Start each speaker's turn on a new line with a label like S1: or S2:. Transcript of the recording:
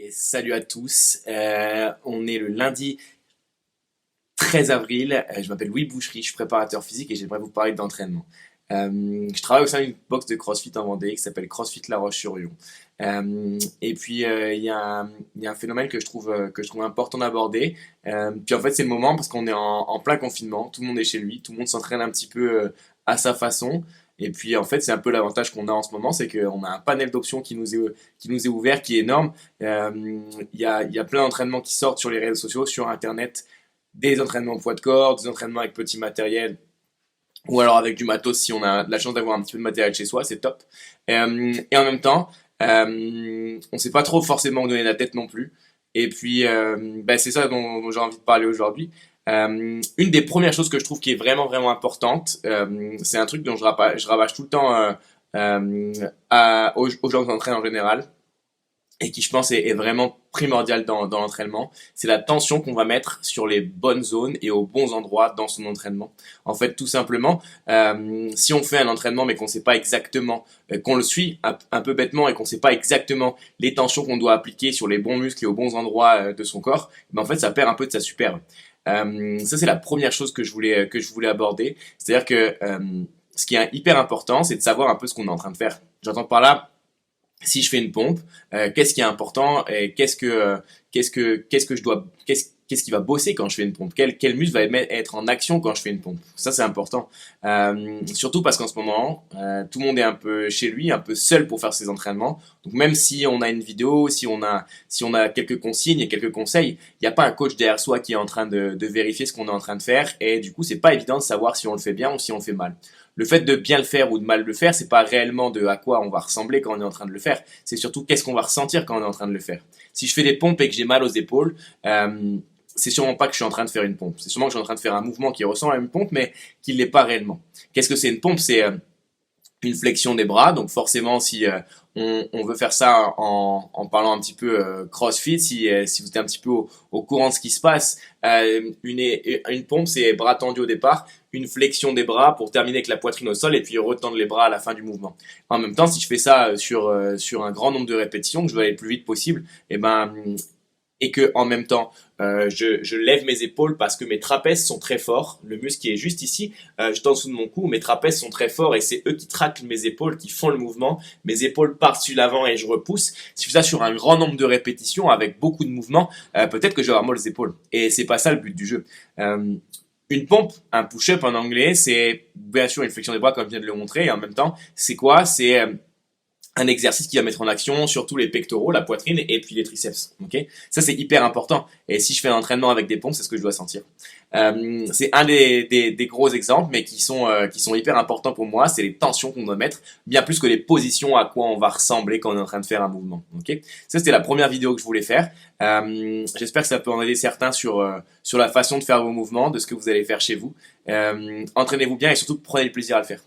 S1: Et salut à tous. On est le lundi 13 avril. Je m'appelle Louis Boucherie, je suis préparateur physique et j'aimerais vous parler d'entraînement. Je travaille au sein d'une box de CrossFit en Vendée qui s'appelle CrossFit La Roche-sur-Yon. Et puis il y a un phénomène que je trouve important d'aborder. Puis en fait c'est le moment parce qu'on est en plein confinement, tout le monde est chez lui, tout le monde s'entraîne un petit peu à sa façon. Et puis en fait c'est un peu l'avantage qu'on a en ce moment, c'est qu'on a un panel d'options qui nous est ouvert, qui est énorme. Il y a plein d'entraînements qui sortent sur les réseaux sociaux, sur internet, des entraînements poids de corps, des entraînements avec petit matériel, ou alors avec du matos si on a la chance d'avoir un petit peu de matériel chez soi, c'est top. Et en même temps, on sait pas trop forcément où donner la tête non plus. Et puis, c'est ça dont j'ai envie de parler aujourd'hui. Une des premières choses que je trouve qui est vraiment vraiment importante, c'est un truc dont je rabâche tout le temps aux gens qui s'entraînent en général et qui je pense est vraiment primordial dans l'entraînement, c'est la tension qu'on va mettre sur les bonnes zones et aux bons endroits dans son entraînement. En fait, tout simplement, si on fait un entraînement mais qu'on sait pas exactement, qu'on le suit un peu bêtement et qu'on sait pas exactement les tensions qu'on doit appliquer sur les bons muscles et aux bons endroits de son corps, en fait, ça perd un peu de sa superbe. Ça, c'est la première chose que je voulais aborder. C'est-à-dire que ce qui est hyper important, c'est de savoir un peu ce qu'on est en train de faire. J'entends par là, si je fais une pompe, qu'est-ce qui est important et qu'est-ce que je dois, qu'est-ce qui va bosser quand je fais une pompe, quel muscle va être en action quand je fais une pompe. Ça c'est important. Surtout parce qu'en ce moment, tout le monde est un peu chez lui, un peu seul pour faire ses entraînements. Donc même si on a une vidéo, si on a quelques consignes et quelques conseils, il n'y a pas un coach derrière soi qui est en train de vérifier ce qu'on est en train de faire. Et du coup, c'est pas évident de savoir si on le fait bien ou si on le fait mal. Le fait de bien le faire ou de mal le faire, c'est pas réellement de à quoi on va ressembler quand on est en train de le faire. C'est surtout qu'est-ce qu'on va ressentir quand on est en train de le faire. Si je fais des pompes et que j'ai mal aux épaules, c'est sûrement pas que je suis en train de faire une pompe. C'est sûrement que je suis en train de faire un mouvement qui ressemble à une pompe, mais qui l'est pas réellement. Qu'est-ce que c'est une pompe? C'est une flexion des bras. Donc forcément, si on veut faire ça en parlant un petit peu CrossFit, si vous êtes un petit peu au courant de ce qui se passe, une pompe, c'est bras tendus au départ, une flexion des bras pour terminer avec la poitrine au sol et puis retendre les bras à la fin du mouvement. En même temps, si je fais ça sur un grand nombre de répétitions, que je veux aller le plus vite possible, et que en même temps je lève mes épaules parce que mes trapèzes sont très forts, le muscle qui est juste ici, juste en dessous de mon cou, mes trapèzes sont très forts et c'est eux qui tractent mes épaules, qui font le mouvement, mes épaules partent sur l'avant et je repousse. Si je fais ça sur un grand nombre de répétitions avec beaucoup de mouvements, peut-être que je vais avoir mal aux épaules et c'est pas ça le but du jeu. Une pompe, un push-up en anglais, c'est bien sûr une flexion des bras comme je viens de le montrer, et en même temps, c'est quoi? C'est un exercice qui va mettre en action surtout les pectoraux, la poitrine et puis les triceps. Ok, ça c'est hyper important. Et si je fais un entraînement avec des pompes, c'est ce que je dois sentir. C'est un des gros exemples, mais qui sont hyper importants pour moi. C'est les tensions qu'on doit mettre, bien plus que les positions à quoi on va ressembler quand on est en train de faire un mouvement. Ok, ça c'était la première vidéo que je voulais faire. J'espère que ça peut en aider certains sur la façon de faire vos mouvements, de ce que vous allez faire chez vous. Entraînez-vous bien et surtout prenez le plaisir à le faire.